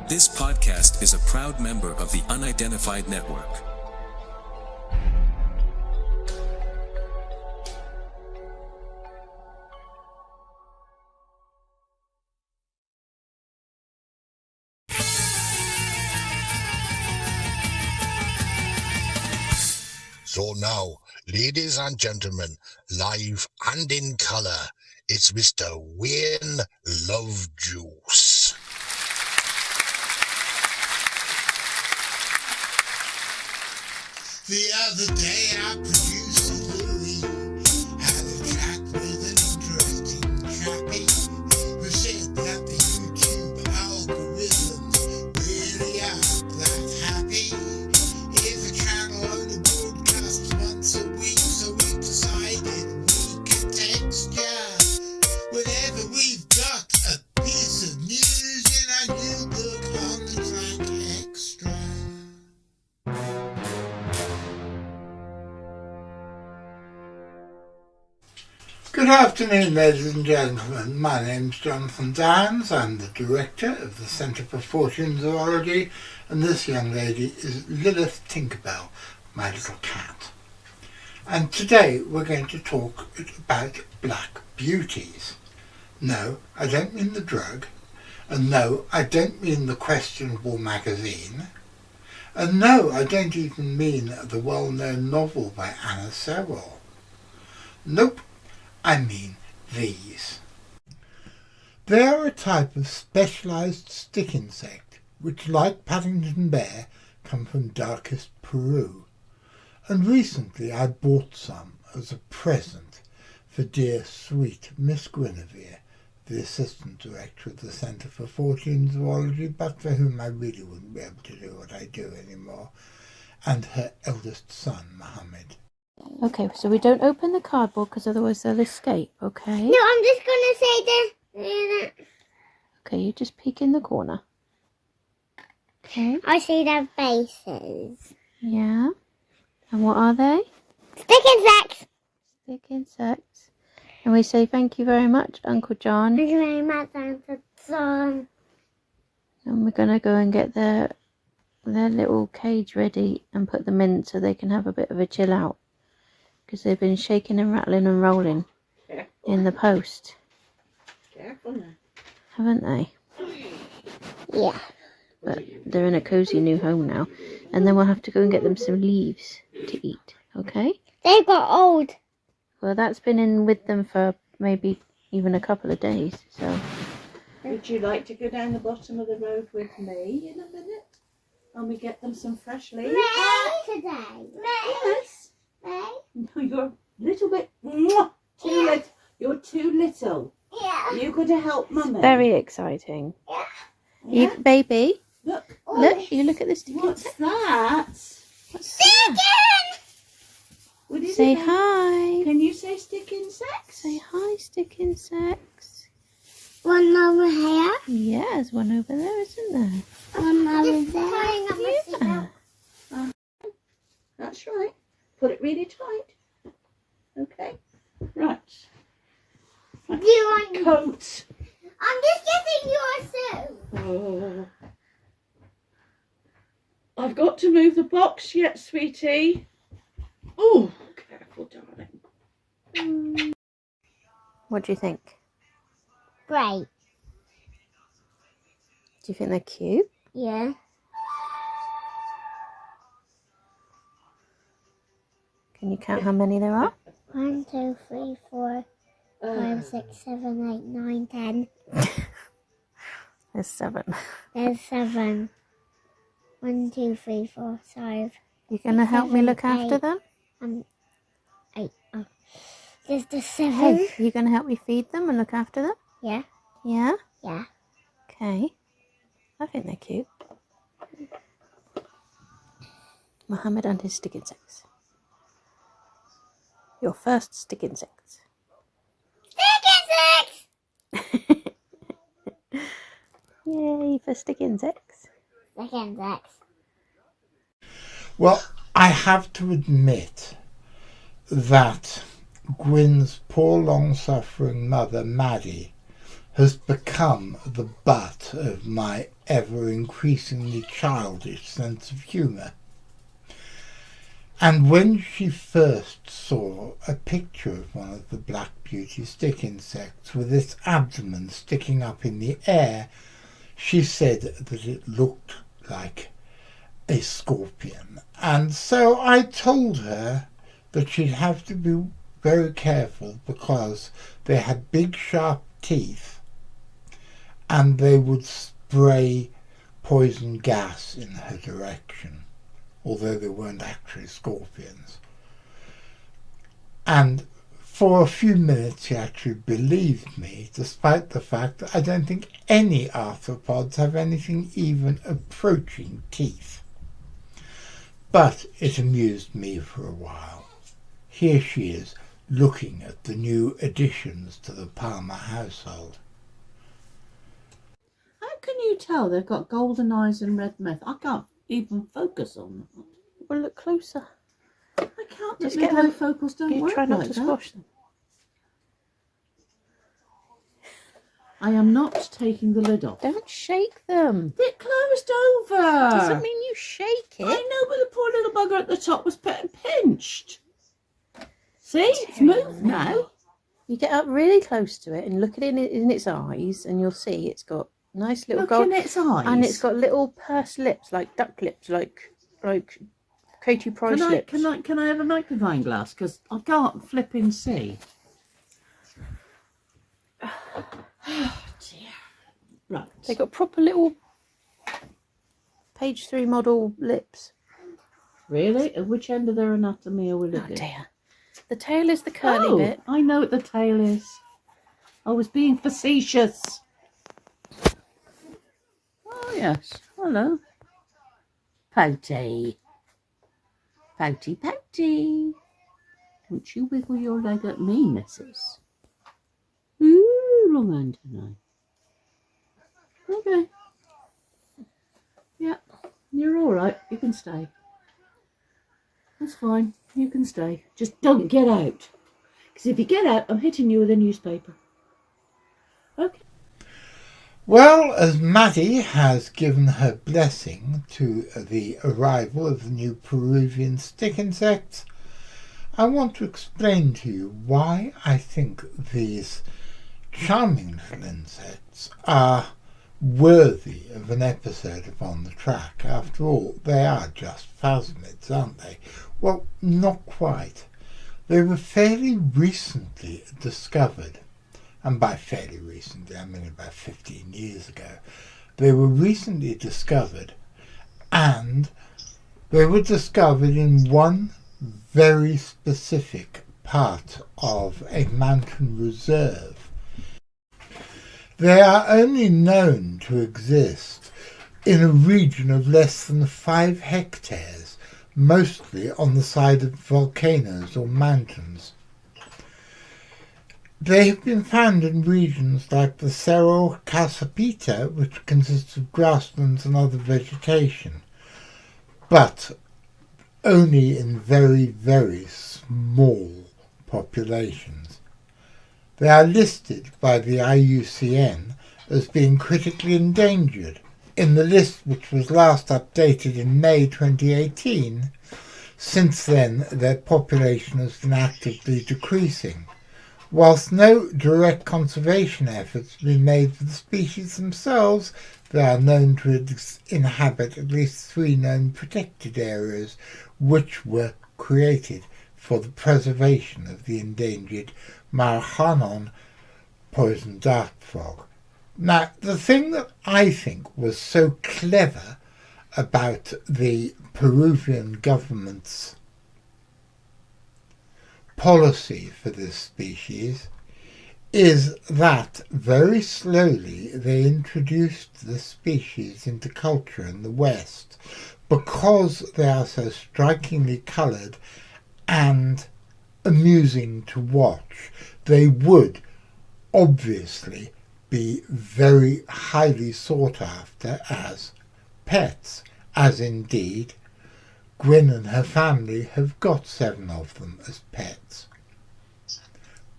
This podcast is a proud member of the Unidentified Network. So now, ladies and gentlemen, live and in colour, it's Mr. Wayne Lovejuice. The other day I produced a theory, had a chat with an interesting chappie who said that the YouTube algorithms really aren't that happy. If a channel only broadcasts once a week, so we decided we could texture whenever we've got a piece of news in our new book on the track extra. Good afternoon, ladies and gentlemen. My name's Jonathan Downs. I'm the director of the Centre for Fortean Zoology, and this young lady is Lilith Tinkerbell, my little cat. And today we're going to talk about black beauties. No, I don't mean the drug, and no, I don't mean the questionable magazine, and no, I don't even mean the well-known novel by Anna Sewell. Nope. I mean these. They are a type of specialised stick insect which, like Paddington Bear, come from darkest Peru, and recently I bought some as a present for dear sweet Miss Guinevere, the Assistant Director of the Centre for Fortean Zoology, but for whom I really wouldn't be able to do what I do anymore, and her eldest son, Muhammed. Okay, so we don't open the cardboard because otherwise they'll escape, okay? No, I'm just going to say this. Okay, you just peek in the corner. Okay. I see their faces. Yeah. And what are they? Stick insects. Stick insects. And we say thank you very much, Uncle John. Thank you very much, Uncle John. And we're going to go and get their little cage ready and put them in so they can have a bit of a chill out. Because they've been shaking and rattling and rolling in the post. Careful now. Haven't they? Yeah. But they're in a cosy new home now. And then we'll have to go and get them some leaves to eat. Okay? They got old. Well, that's been in with them for maybe even a couple of days. So. Would you like to go down the bottom of the road with me in a minute? And we get them some fresh leaves? May today. Yes. May. No, you're a little bit too little. You're too little. Yeah. You got to help Mummy. Very exciting. Yeah. You, baby, Look. look, you look at the stick What's insect. that? What's that? What is Say it? hi. Can you say stick insects? Say hi, stick insects. One over here. Yeah, there's one over there, isn't there? One over there. Yeah. That's right. Put it really tight. Okay. Right. Do you want Coat. I'm just getting yours too. Oh. I've got to move the box yet, sweetie. Oh, careful, darling. What do you think? Great. Do you think they're cute? Yeah. Can you count how many there are? 1, 2, 3, 4, 5, 6, 7, 8, 9, 10. There's 7. There's 7. 1, 2, 3, 4, 5. You gonna help me 7, look after 8. them? 8. Oh. There's the 7. Hey, you gonna help me feed them and look after them? Yeah. Yeah? Yeah. Okay. I think they're cute. Muhammad and his stick insects. Your first stick insects. Stick insects! Yay for stick insects. Stick insects. Well, I have to admit that Gwyn's poor long-suffering mother, Maddie, has become the butt of my ever increasingly childish sense of humour. And when she first saw a picture of one of the black beauty stick insects with its abdomen sticking up in the air, she said that it looked like a scorpion. And so I told her that she'd have to be very careful because they had big sharp teeth and they would spray poison gas in her direction, although they weren't actually scorpions. And for a few minutes she actually believed me, despite the fact that I don't think any arthropods have anything even approaching teeth. But it amused me for a while. Here she is, looking at the new additions to the Palmer household. How can you tell they've got golden eyes and red mouth? I can't even focus on that. Well, look closer. I can't. Just The get them. focus don't You work try not like to that. squash them. I am not taking the lid off. Don't shake them. It closed over. Doesn't mean you shake I it. know, but the poor little bugger at the top was pinched. See, it's moved now. You get up really close to it and look at it in its eyes, and you'll see it's got nice little Look gold, in its eyes. and it's got little pursed lips, like duck lips, like Katie Price lips. Can I have a magnifying glass? Because I can't flipping see. Oh dear. Right. They got proper little page 3 model lips. Really? At which end of their anatomy are we Oh looking? dear. The tail is the curly bit. I know what the tail is. I was being facetious. Oh yes. Hello. Pouty. Pouty, pouty. Don't you wiggle your leg at me, missus. Ooh, long hand tonight. Okay. Yeah, you're all right. You can stay. That's fine. You can stay. Just don't get out. Because if you get out, I'm hitting you with a newspaper. Okay. Well, as Maddie has given her blessing to the arrival of the new Peruvian stick insects, I want to explain to you why I think these charming little insects are worthy of an episode of On the Track. After all, they are just phasmids, aren't they? Well, not quite. They were fairly recently discovered, and by fairly recently I mean about 15 years ago. They were recently discovered, and they were discovered in one very specific part of a mountain reserve. They are only known to exist in a region of less than 5 hectares, mostly on the side of volcanoes or mountains. They have been found in regions like the Cerro Casapita, which consists of grasslands and other vegetation, but only in very, very small populations. They are listed by the IUCN as being critically endangered. In the list, which was last updated in May 2018, since then their population has been actively decreasing. Whilst no direct conservation efforts have been made for the species themselves, they are known to inhabit at least 3 known protected areas which were created for the preservation of the endangered Marhanon poison dart frog. Now, the thing that I think was so clever about the Peruvian government's policy for this species is that very slowly they introduced the species into culture in the West because they are so strikingly coloured and amusing to watch. They would obviously be very highly sought after as pets, as indeed Gwyn and her family have got 7 of them as pets.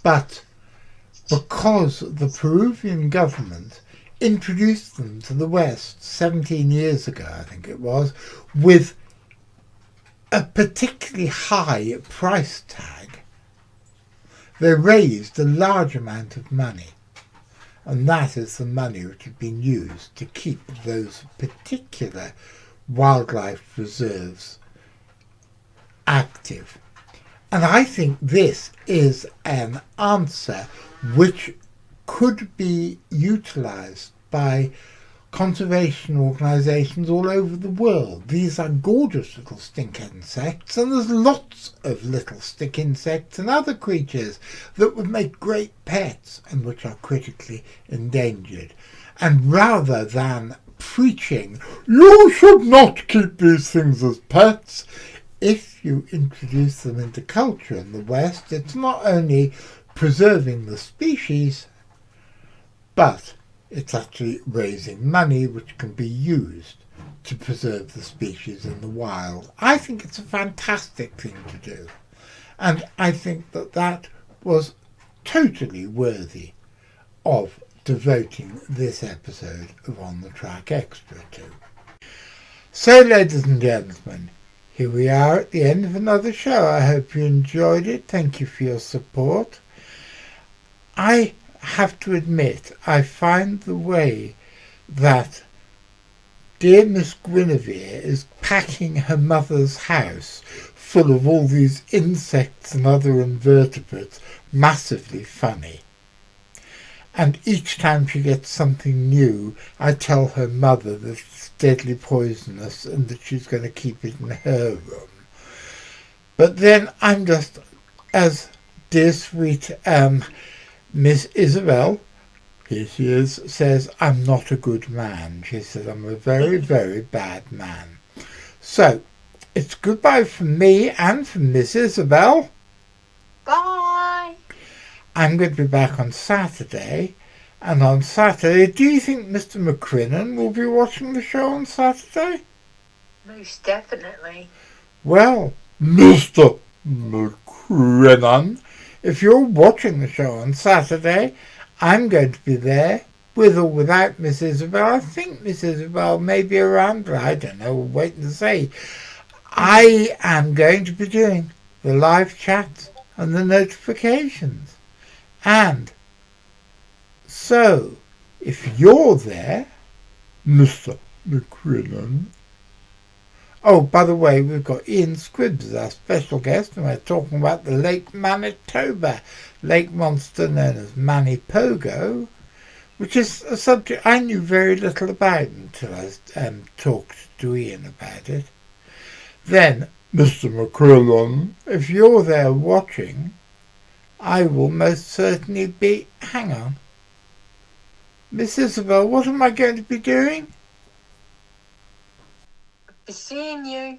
But because the Peruvian government introduced them to the West 17 years ago, I think it was, with a particularly high price tag. They raised a large amount of money, and that is the money which had been used to keep those particular wildlife reserves active. And I think this is an answer which could be utilised by conservation organisations all over the world. These are gorgeous little stink insects, and there's lots of little stick insects and other creatures that would make great pets and which are critically endangered. And rather than preaching, you should not keep these things as pets, if you introduce them into culture in the West, it's not only preserving the species, but it's actually raising money which can be used to preserve the species in the wild. I think it's a fantastic thing to do, and I think that that was totally worthy of devoting this episode of On the Track Extra to. So, ladies and gentlemen, here we are at the end of another show. I hope you enjoyed it. Thank you for your support. I have to admit, I find the way that dear Miss Guinevere is packing her mother's house full of all these insects and other invertebrates massively funny. And each time she gets something new, I tell her mother that it's deadly poisonous and that she's going to keep it in her room. But then I'm just, as dear sweet Miss Isabel, here she is, says, I'm not a good man. She says, I'm a very, very bad man. So, it's goodbye from me and from Miss Isabel. Bye! I'm going to be back on Saturday, and on Saturday, do you think Mr. McCrinnan will be watching the show on Saturday? Most definitely. Well, Mr. McCrinnan, if you're watching the show on Saturday, I'm going to be there, with or without Miss Isabel. I think Miss Isabel may be around, but I don't know, we'll wait and see. I am going to be doing the live chats and the notifications. And so, if you're there, Mr. McCrinnan... Oh, by the way, we've got Ian Squibbs as our special guest, and we're talking about the Lake Manitoba lake monster known as Manipogo, which is a subject I knew very little about until I talked to Ian about it. Then, Mr. McCrinnan, if you're there watching, I will most certainly be... Hang on. Miss Isabel, what am I going to be doing? Be seeing you.